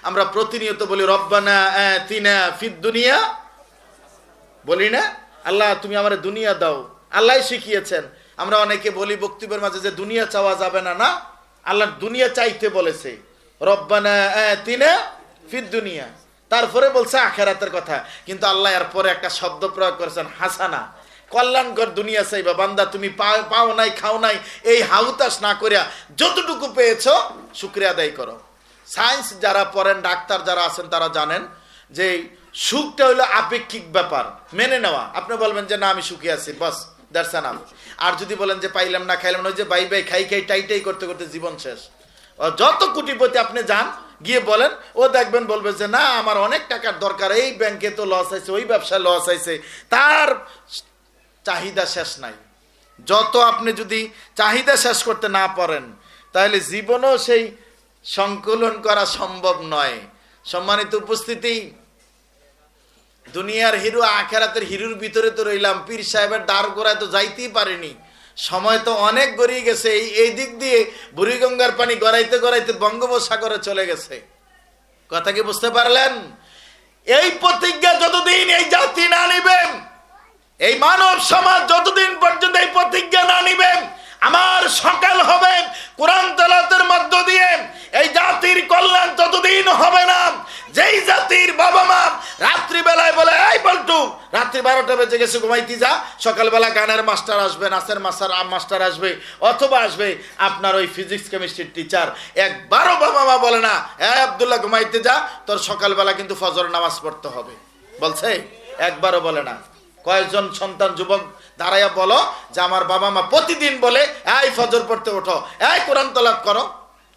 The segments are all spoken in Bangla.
আমরা প্রতিনিয়ত বলি রব্বানা আতিনা ফিদ দুনিয়া, বলি না? আল্লাহ তুমি আমারে দুনিয়া দাও, আল্লাহ শিখিয়েছেন। আমরা অনেকে বলি বক্তব্যের মাঝে যে দুনিয়া চাওয়া যাবে না, না, আল্লাহ দুনিয়া চাইতে বলেছে, রব্বানা আতিনা ফিদ দুনিয়া, তারপরে বলছে আখিরাতের কথা। কিন্তু আল্লাহ এরপরে একটা শব্দ প্রয়োগ করেছেন হাসানা, কল্যাণকর দুনিয়া চাইবা। বান্দা তুমি পাও নাই, খাও নাই, এই হাউতাস না করিয়া যতটুকু পেয়েছো শুকরিয়া আদায় করো। সায়েন্স যারা পড়েন, ডাক্তার যারা আছেন তারা জানেন যে সুখটা হলো আপেক্ষিক ব্যাপার, মেনে নেওয়া। আপনি বলবেন যে না আমি সুখী আছি, বাস দ্যাটস এনাফ। আর যদি বলেন যে পাইলাম না, খাইলাম না, ওই যে বাই বাই খাই খাই টাই টাই করতে করতে জীবন শেষ। যত কোটিপতি আপনি যান, গিয়ে বলেন, ও দেখবেন বলবে যে না আমার অনেক টাকার দরকার, এই ব্যাংকে তো লস আছে, ওই ব্যবসায় লস আছে, তার চাহিদা শেষ নাই। যত আপনি যদি চাহিদা শেষ করতে না পারেন, তাহলে জীবনও সেই সংকলন করা সম্ভব নয়। সম্মানিত উপস্থিতি, দুনিয়ার হিরো আখিরাতের হিরোর ভিতরে তো রইলাম, পীর সাহেবের দ্বার গোড়ায় তো যাইতেই পারিনি। সময় তো অনেক গড়িয়ে গেছে, এই দিক দিয়ে বুড়িগঙ্গার পানি গড়াইতে গড়াইতে বঙ্গোপসাগরে চলে গেছে। কথা কি বুঝতে পারলেন? এই প্রতিজ্ঞা যতদিন এই জাতি না নিবেন, এই মানব সমাজ যতদিন পর্যন্ত এই প্রতিজ্ঞা না নিবেন, আমার সকাল হবে কোরআন তেলাওয়াতের মধ্য দিয়ে, এই জাতির কল্যাণ ততদিন হবে না। যেই জাতির বাবা মা রাত্রিবেলায় বলে এই বল্টু রাত্রি 12টা বেজে গেছে ঘুমাইতে যা, সকালবেলা গানের মাস্টার আসবে, নাচের মাস্টার আসবে, অথবা আসবে আপনার ওই ফিজিক্স কেমিস্ট্রির টিচার, একবারও বাবা মা বলে না আব্দুল্লাহ ঘুমাইতে যা, তোর সকালবেলা কিন্তু ফজর নামাজ পড়তে হবে, বলছে? একবারও বলে না। কয়েকজন সন্তান যুবক দাঁড়াইয়া বলো যে আমার বাবা মা প্রতিদিন বলে এই ফজর পড়তে ওঠো, এই কোরআন তেলাওয়াত করো?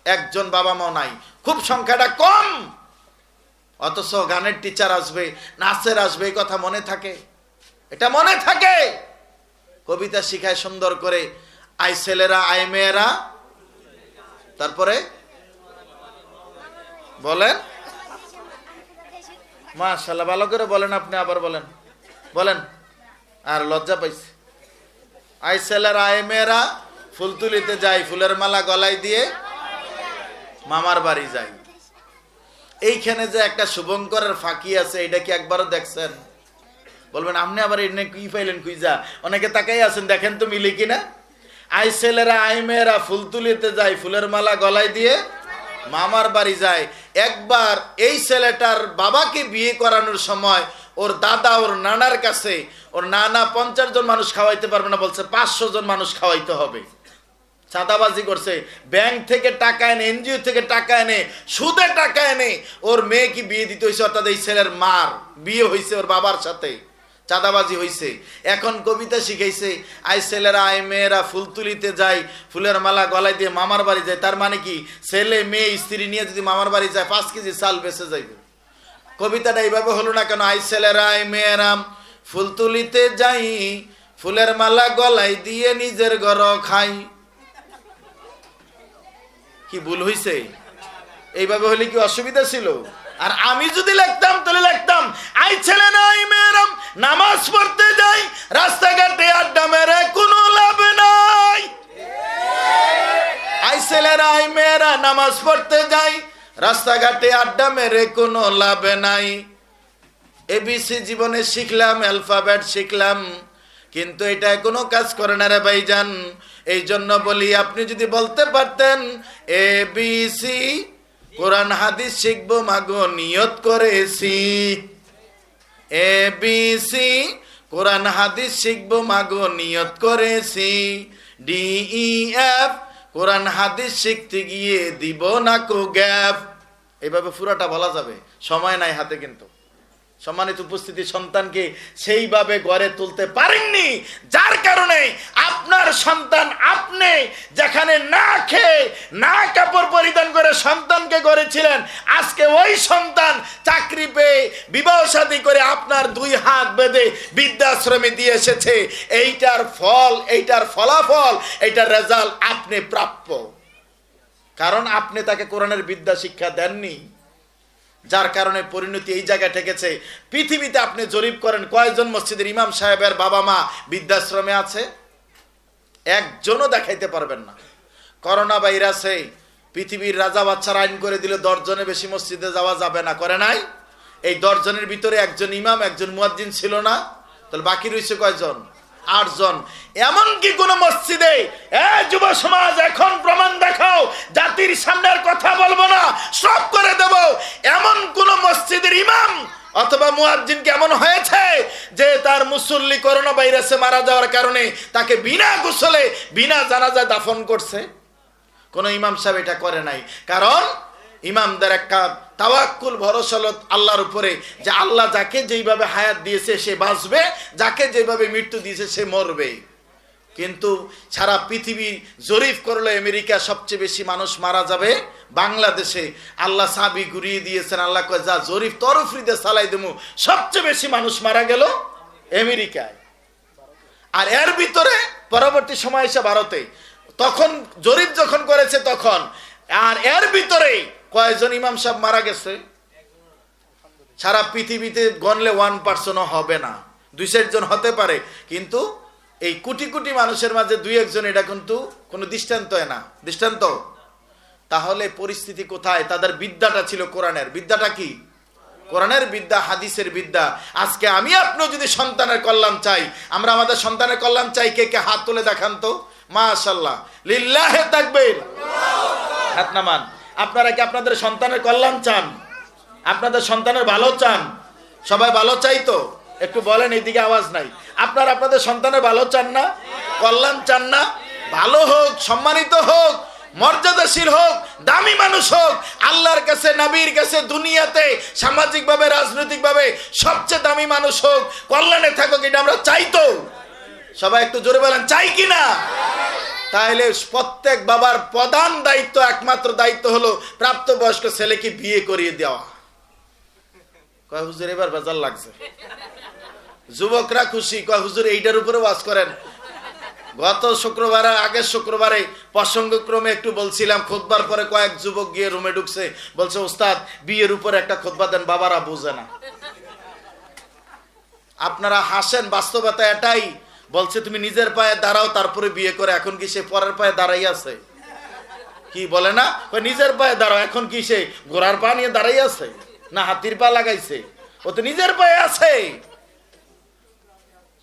একজন বাবা মাও নাই, খুব সংখ্যাটা কম। অথচ গানের টিচার আসবে, নাচের আসবে, এই কথা মনে থাকে? এটা মনে থাকে? কবিতা শিখায় সুন্দর করে, আই ছেলেরা আই মেয়েরা, তারপরে বলেন মাশাআল্লাহ, ভালো করে বলেন আপনি, আবার বলেন বলেন, আর লজ্জা পাইছে। আই ছেলেরা আই মেয়েরা ফুল তুলিতে যাই, ফুলের মালা গলায় দিয়ে মামার বাড়ি যাই। এইখানে যে একটা শুভঙ্করের ফাঁকি আছে, এটা কি একবারও দেখছেন? বলবেন আপনি আবার এনে কি পাইলেন কুইজা? অনেকে তাকাই আছেন, দেখেন তো মিলে কিনা। আই ছেলেরা আই মেয়েরা ফুল তুলিতে যায়, ফুলের মালা গলায় দিয়ে মামার বাড়ি যায়। একবার এই ছেলেটার বাবাকে বিয়ে করানোর সময় ওর দাদা ওর নানার কাছে, ওর নানা 50 জন মানুষ খাওয়াইতে পারবে না, বলছে 500 জন মানুষ খাওয়াইতে হবে। চাঁদাবাজি করছে, ব্যাংক থেকে টাকা এনে, এনজিও থেকে টাকা এনে, সুদে টাকা এনে ওর মেয়েকে বিয়ে দিতে হয়েছে, অর্থাৎ এই ছেলের মার বিয়ে হয়েছে ওর বাবার সাথে, চাঁদাবাজি হয়েছে। এখন কবিতা শিখাইছে আই ছেলেরা আই মেয়েরা ফুল তুলিতে যায়, ফুলের মালা গলায় দিয়ে মামার বাড়ি যায়। তার মানে কি ছেলে মেয়ে স্ত্রী নিয়ে যদি মামার বাড়ি যায় 5 কেজি চাল বেঁচে যাইবে। কবিতাটা এইভাবে হলো না কেন? আই ছেলেরা আই মেয়েরা ফুল তুলিতে যাই, ফুলের মালা গলায় দিয়ে নিজের ঘর খাই। কি ভুল হইছে? এইভাবে হলে কি অসুবিধা ছিল? আর আমি যদি লিখতাম তাহলে লিখতাম আই ছেলে নাই মেয়েরাম নামাজ পড়তে যাই, রাস্তাঘাটে আড্ডা মেরে কোনো লাভ নাই। আই ছেলেরা আই মেয়েরা নামাজ পড়তে যাই, রাস্তাঘাটে আড্ডা মেরে কোনো লাভ নাই। এবিসি জীবনে শিখলাম, অ্যালফাবেট শিখলাম, কিন্তু এটা কোনো কাজ করে না রে ভাইজান। এই জন্য বলি আপনি যদি বলতে পারতেন এবিসি কোরআন হাদিস শিখবো মাগো নিয়ত করেছি, এবিসি কোরআন হাদিস শিখবো মাগো নিয়ত করেছি, ডিইএফ কোরআন হাদিস শিখতে গিয়ে দিব না কো গ্যাপ। এইভাবে পুরোটা বলা যাবে, সময় নাই হাতে। কিন্তু সম্মানিত উপস্থিতি, সন্তানকে সেইভাবে গড়ে তুলতে পারেননি, যার কারণে আপনার সন্তান, আপনি যেখানে না খেয়ে না কাপড় পরিধান করে সন্তানকে গড়েছিলেন, আজকে ওই সন্তান চাকরি পেয়ে বিবাহ শাদী করে আপনার 2 হাত বেঁধে বৃদ্ধাশ্রমে দিয়ে এসেছে। এইটার ফল, এইটার ফলাফল, এইটার রেজাল্ট আপনি প্রাপ্য, কারণ আপনি তাকে কোরআনের বিদ্যা শিক্ষা দেননি, যার কারণে পরিণতি এই জায়গায় ঠেকেছে। পৃথিবীতে আপনি জরিপ করেন কয়েকজন মসজিদের ইমাম সাহেবের বাবা মা বৃদ্ধাশ্রমে আছে? একজনও দেখাইতে পারবেন না। করোনা ভাইরাসে পৃথিবীর রাজা বাচ্চারা আইন করে দিল 10 জনের বেশি মসজিদে যাওয়া যাবে না, করে নাই? এই 10 জনের ভিতরে একজন ইমাম একজন মুয়াজ্জিন ছিল না, তাহলে বাকি রয়েছে কয়জন? 8 জন। এমনকি কোন মসজিদে যুব সমাজ এখন প্রমাণ দেখাও, জাতির সামনের কথা বলবো না, সব করে দেব, এমন কোন মসজিদের ইমাম অথবা মুয়াজ্জিন কেমন হয়েছে যে তার মুসল্লি করোনা ভাইরাসে মারা যাওয়ার কারণে তাকে বিনা গোসলে বিনা জানাজায় দাফন করছে? কোন ইমাম সাহেব এটা করে নাই। কারণ ইমামদের একটা তাওয়াক্কুল, ভরসা আল্লাহর উপরে, যে আল্লাহ যাকে যেইভাবে হায়াত দিয়েছে সে বাঁচবে, যাকে যেভাবে মৃত্যু দিয়েছে সে মরবে। কিন্তু সারা পৃথিবী জরিপ করলে আমেরিকা সবচেয়ে বেশি মানুষ মারা যাবে বাংলাদেশে। আল্লাহ সাবি ঘুরিয়ে দিয়েছেন, আল্লাহ কয় যা জরিপ তরফরিতে চালাই দেবো, সবচেয়ে বেশি মানুষ মারা গেল আমেরিকায়। আর এর ভিতরে পরবর্তী সময় এসে ভারতে, তখন জরিপ যখন করেছে তখন, আর এর ভিতরে কয়েকজন ইমাম সাহেব মারা গেছে সারা পৃথিবীতে গণলে 1% হবে না, 2-4 জন হতে পারে, কিন্তু এই কোটি কোটি মানুষের মাঝে 2-1 জন, এটা কিন্তু কোনো দৃষ্টান্ত না। দৃষ্টান্ত তাহলে পরিস্থিতি কোথায়? তাদের বিদ্যাটা ছিল কোরআনের। বিদ্যাটা কি? কোরআনের বিদ্যা, হাদিসের বিদ্যা। আজকে আমি আপনি যদি সন্তানের কল্যাণ চাই, আমরা আমাদের সন্তানের কল্যাণ চাই, কে কে হাত তুলে দেখান তো? মাশাআল্লাহ, লিল্লাহে তাকবীর, হাত নামান। আপনারা কি আপনাদের সন্তানের কল্যাণ চান? আপনাদের সন্তানের ভালো চান? সবাই ভালো চাই তো? একটু বলেন, এইদিকে আওয়াজ নাই। আপনারা আপনাদের সন্তানের ভালো চান না? কল্যাণ চান না? ভালো হোক, সম্মানিত হোক, মর্যাদাশীল হোক, দামি মানুষ হোক, আল্লাহর কাছে, নবীর কাছে, দুনিয়াতে সামাজিকভাবে, রাজনৈতিকভাবে সবচেয়ে দামি মানুষ হোক, কল্যাণে থাকুক, এটা আমরা চাই তো? সবাই একটু জোরে বলেন, চাই কিনা? তাহলে প্রত্যেক বাবার প্রধান দায়িত্ব, একমাত্র দায়িত্ব হলো প্রাপ্তবয়স্ক ছেলেকে বিয়ে করিয়ে দেওয়া। কয় হুজুর এবার বাজার লাগছে, যুবকরা খুশি। কয় হুজুর এইটার উপরে ওয়াজ করেন। গত শুক্রবারে, আগের শুক্রবারে প্রসঙ্গক্রমে একটু বলছিলাম, খুতবার পরে কয়েক যুবক গিয়ে রুমে ঢুকছে, বলছে ওস্তাদ বিয়ের উপরে একটা খুতবা দেন, বাবারা বুঝে না। আপনারা হাসেন, বাস্তবতা এটাই। বলছে তুমি নিজের পায়ে দাঁড়াও তারপরে বিয়ে করে। এখন কি সে পরের পায়ে দাঁড়াই আছে? কি বলে না, নিজের পায়ে দাঁড়াও। এখন কি সে ঘোড়ার পা নিয়ে দাঁড়াই আছে না হাতির পা লাগাইছে? ও তো নিজের পায়ে আছে।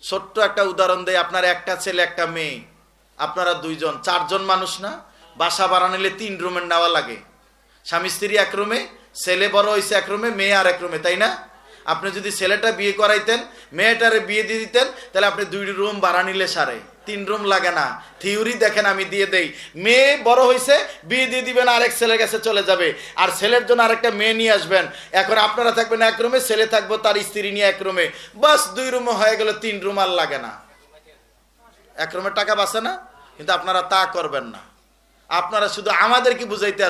ছোট্ট একটা উদাহরণ দেয়, আপনার একটা ছেলে একটা মেয়ে, আপনারা 2 জন, 4 জন মানুষ না? বাসা ভাড়া নিলে 3 রুমের নেওয়া লাগে। স্বামী স্ত্রী 1 রুমে, ছেলে বড় হয়েছে 1 রুমে, মেয়ে আর 1 রুমে, তাই না? আপনি যদি ছেলেটা বিয়ে করাইতেন, মেয়েটারে বিয়ে দিয়ে দিতেন, তাহলে আপনি 2 রুম ভাড়া নিলে সারে 3 রুম লাগে না। থিওরি দেখেন, আমি দিয়ে দেই। মেয়ে বড় হয়েছে, বিয়ে দিয়ে দিবেন, আরেক ছেলের কাছে চলে যাবে, আর ছেলের জন্য আরেকটা মেয়ে নিয়ে আসবেন। এখন আপনারা থাকবেন 1 রুমে, ছেলে থাকবো তার স্ত্রী নিয়ে 1 রুমে, বাস 2 রুমে হয়ে গেল, 3 রুম আর লাগে না। 1 রুমের টাকা বাঁচে না? কিন্তু আপনারা তা করবেন না। আপনারা শুধু আমাদেরকে বুঝাইতে